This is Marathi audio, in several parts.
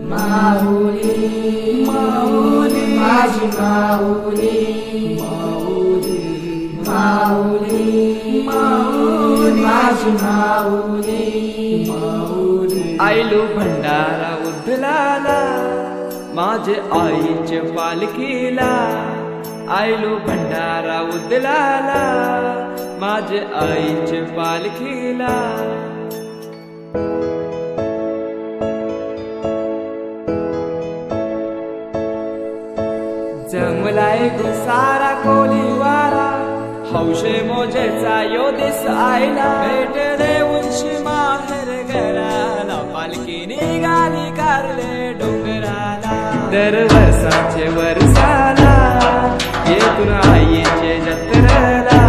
माऊली माऊली माझी माऊली माऊली माऊली माऊली माझी माऊली माऊली आयलो भंडारा उधलाला माझे आईचे पालखीला आयलो भंडारा उधलाला माझे आईचे पालखीला जमलाय सारा कोलीवारा हौशे मोजेचा यो दिस आयला भेट देऊनशी माहेर घराला पालखी निघाली कारले डोंगराला दरवर्षाचे वर्षाला येतून आईचे जत्रेला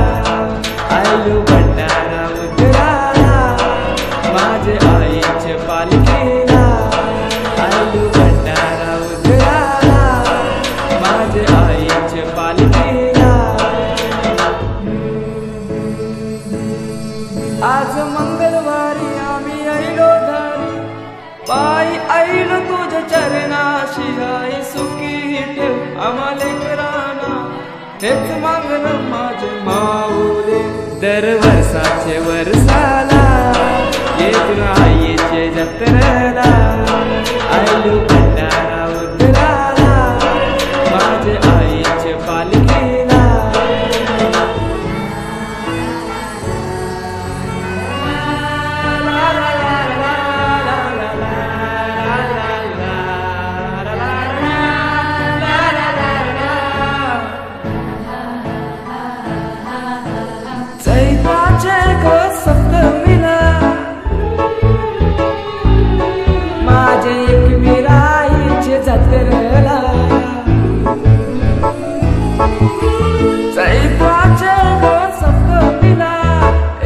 आयलो भंडारा उधळाला माझे आईचे पालखीला आयलो भंडारा उधळाला माझे आईचे पालखीला आज मंगळवारी आम्ही आईलो धारी पायी आईलो तुझ्या चरणाशी आई सुखी ठेव आम्हाला लेकरांना हेच मागणं माझे माऊली दरवर्षाचे वर्षाला येतून आईचे जत्रेला आईलो भंडारा उधळाला माझे आईचे पालखीला चैत्राचे गो सप्तमीला माझे एकविराईचे जत्रेला चैत्राचे गो सप्तमीला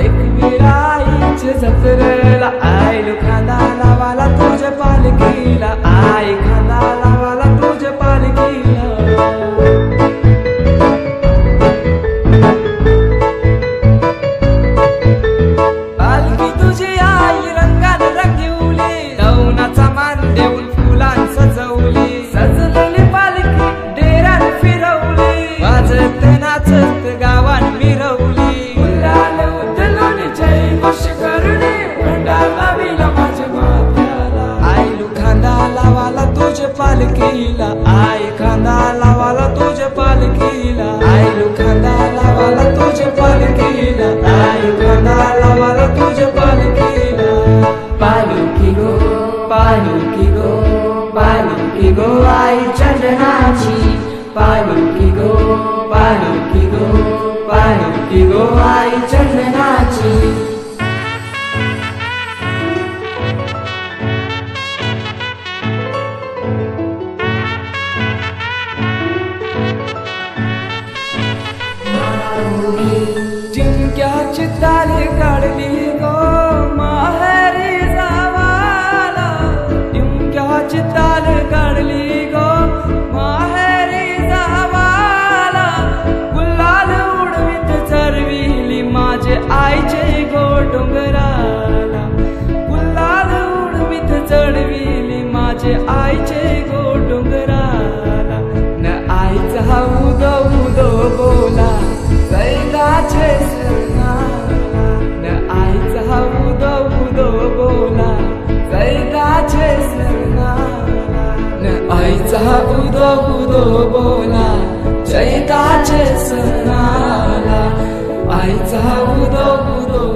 एकविराईचे जत्रेला आईलो खांदा लावाला तुझ्या पालखीला आई खांदा लावाला तुझ्या पालखीला गावात मिरवली गुलाल उधळून जय घोष करणे भंडारा विला माझ्या माथ्याला आईलो खांदा लावाला तुझ्या पालखीला आई खांदा लावाला तुझ्या पालखीला आईलो खांदा लावाला तुझ्या पालखीला आई खांदा लावाला तुझ्या पालखीला पालखी गो पालखी गो पालखी गो आई चंदनाची पालखी गो पालखी गो पालखी गो आई चंदनाची जिंक्याची ताली काढली गो माहेरी जावाला जिंक्याची ताली काढली गो माहेरी जावाला गुलाल उडवीत चरविली माझे आईचे गो डोंगराला गुलाल उडवीत चढविली माझे आईचे गो डोंगराला न आईचा उदो उदो बोला सैदाचे सरनाला न आईचा उदो उदो बोला सैदाचे सरनाला न आईचा उदो उदो बोला चैताचे सरनाला आईचा उदो उदो